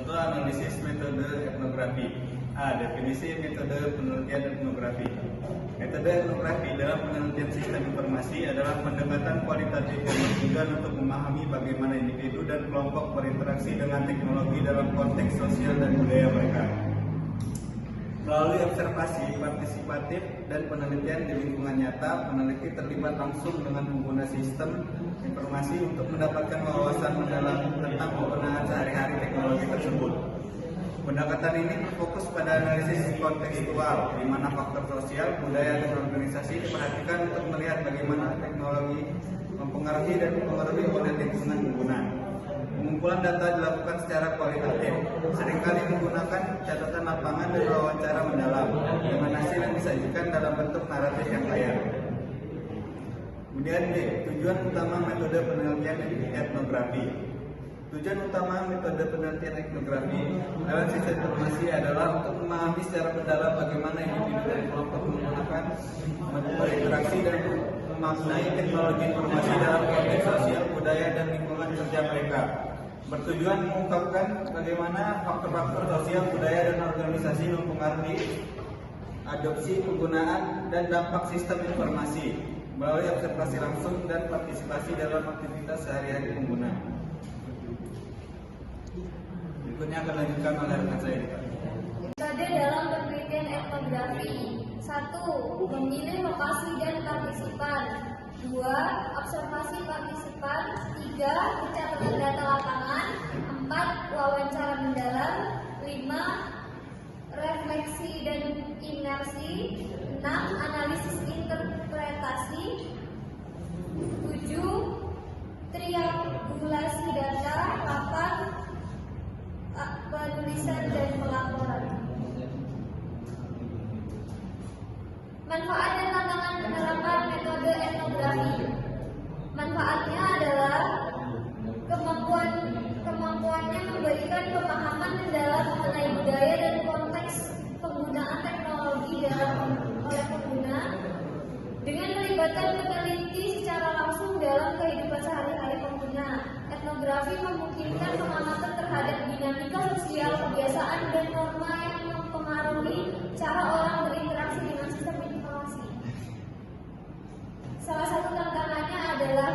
Contoh analisis metode etnografi. A. Definisi metode penelitian etnografi. Metode etnografi dalam penelitian sistem informasi adalah pendekatan kualitatif yang bertujuan untuk memahami bagaimana individu dan kelompok berinteraksi dengan teknologi dalam konteks sosial dan budaya mereka. Melalui observasi partisipatif dan penelitian di lingkungan nyata, peneliti terlibat langsung dengan pengguna sistem informasi untuk mendapatkan wawasan mendalam tentang penggunaan sehari-hari teknologi tersebut. Pendekatan ini berfokus pada analisis kontekstual, di mana faktor sosial, budaya, dan organisasi diperhatikan untuk melihat bagaimana teknologi mempengaruhi dan mempengaruhi oleh lingkungan pengguna. Pengumpulan data dilakukan secara kualitatif, seringkali menggunakan catatan lapangan dan wawancara mendalam, dengan hasil yang disajikan dalam bentuk naratif yang kaya. Kemudian B. Tujuan utama metode penelitian etnografi. Tujuan utama metode penelitian etnografi dalam sistem informasi adalah untuk memahami secara mendalam bagaimana individu dan kelompok menggunakan berinteraksi dan memaknai teknologi informasi dalam konteks sosial, budaya, dan lingkungan kerja mereka. Bertujuan mengungkapkan bagaimana faktor-faktor sosial, budaya, dan organisasi mempengaruhi adopsi, penggunaan, dan dampak sistem informasi melalui observasi langsung dan partisipasi dalam aktivitas sehari-hari pengguna. Berikutnya akan lanjutkan oleh rekan saya. Metode dalam penelitian etnografi. 1. Memilih lokasi dan partisipan. 2. Observasi partisipan. 3. Pencatatan data lapangan. 4. Wawancara mendalam. 5. Refleksi dan imersi. 6. Analisis interpretasi. 7. Triangulasi data. 8. Penulisan dan pelaporan. Manfaat dan tantangan penerapan metode etnografi. Manfaatnya adalah kemampuannya memberikan pemahaman mendalam mengenai budaya dan konteks penggunaan teknologi oleh pengguna dengan melibatkan peneliti secara langsung dalam kehidupan sehari-hari pengguna. Etnografi memungkinkan pengamatan terhadap dinamika sosial, kebiasaan, dan norma yang mempengaruhi cara orang berinteraksi dengan sistem informasi. Salah satu tantangannya adalah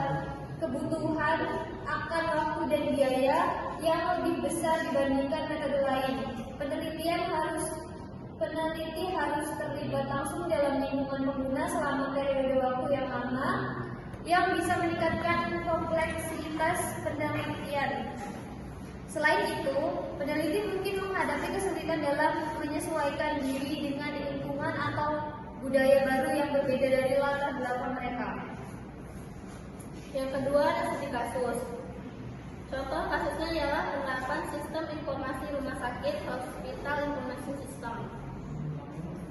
kebutuhan akan waktu dan biaya yang lebih besar dibandingkan metode lain. Peneliti harus terlibat langsung dalam lingkungan pengguna selama periode waktu yang lama, yang bisa meningkatkan kompleksitas penelitian. Selain itu, peneliti mungkin menghadapi kesulitan dalam menyesuaikan diri dengan lingkungan atau budaya baru yang berbeda dari latar belakang mereka. Yang kedua, ada studi kasus. Contoh kasusnya ialah penerapan sistem informasi rumah sakit Hospital Information System.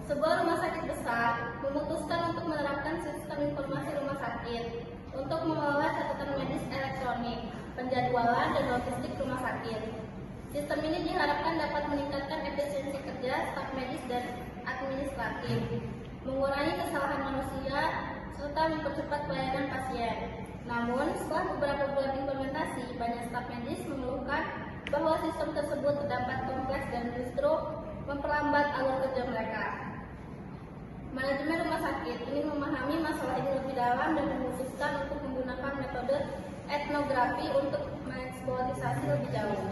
Sebuah rumah sakit besar memutuskan untuk menerapkan sistem informasi rumah sakit untuk mengelola catatan medis elektronik, penjadwalan, dan logistik rumah sakit. Sistem ini diharapkan dapat meningkatkan efisiensi kerja staf medis dan administratif, mengurangi kesalahan manusia, serta mempercepat pelayanan pasien. Namun, setelah beberapa bulan implementasi, banyak staf medis mengeluhkan bahwa sistem tersebut terdapat kompleks dan justru memperlambat alur kerja mereka. Manajemen rumah sakit ingin memahami masalah ini lebih dalam dan memutuskan untuk menggunakan metode etnografi untuk mengeksploitasi lebih jauh.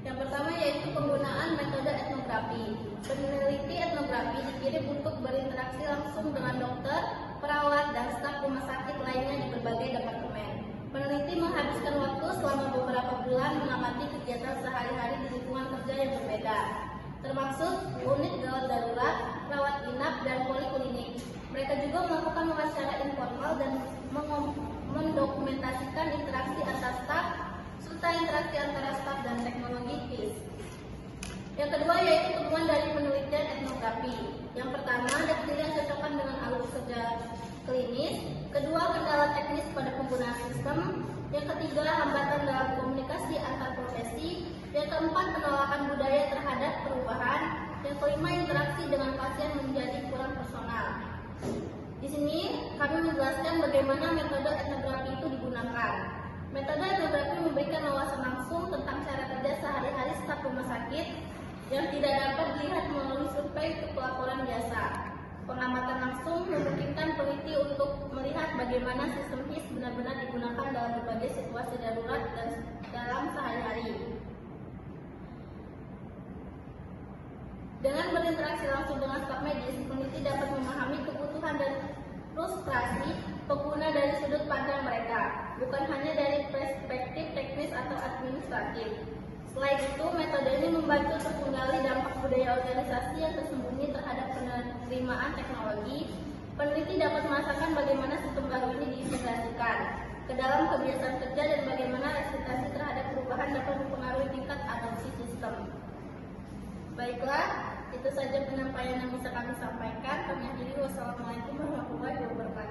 Yang pertama yaitu penggunaan metode etnografi. Peneliti etnografi dikirim untuk berinteraksi langsung dengan dokter, perawat, dan staf rumah sakit lainnya di berbagai departemen. Peneliti menghabiskan waktu selama beberapa bulan mengamati kegiatan sehari-hari di lingkungan kerja yang berbeda, termasuk unit gawat darurat, rawat inap, dan poliklinik. Mereka juga melakukan wawancara informal dan mendokumentasikan interaksi antar staf serta interaksi antara staf dan teknologi TIS. Yang kedua yaitu temuan dari penelitian etnografi. Yang pertama, definisi yang cocokkan dengan alur kerja klinis. Kedua, kendala teknis pada penggunaan sistem. Yang ketiga, hambatan dalam komunikasi antar profesi. Yang keempat, penolakan budaya terhadap perubahan. Yang kelima, interaksi dengan pasien menjadi kurang personal. Di sini kami menjelaskan menjelaskan bagaimana metode etnografi itu digunakan. Metode etnografi memberikan wawasan langsung tentang cara kerja sehari-hari staf rumah sakit yang tidak dapat dilihat melalui survei pelaporan biasa. Pengamatan langsung memungkinkan peneliti untuk melihat bagaimana sistem HIS benar-benar digunakan dalam berbagai situasi darurat dan dalam sehari-hari. Dengan berinteraksi langsung dengan staf medis, peneliti dapat memahami kebutuhan dan frustrasi pengguna dari sudut pandang mereka, bukan hanya dari perspektif teknis atau administratif. Selain itu, metode ini membantu untuk menggali dampak budaya organisasi yang tersembunyi terhadap penerimaan teknologi. Peneliti dapat merasakan bagaimana sistem baru ini diintegrasikan ke dalam kebiasaan kerja dan bagaimana resistensi terhadap perubahan dapat mempengaruhi tingkat adopsi sistem. Baiklah, itu saja penyampaian yang bisa kami sampaikan. Kami akhiri. Wassalamualaikum warahmatullahi wabarakatuh.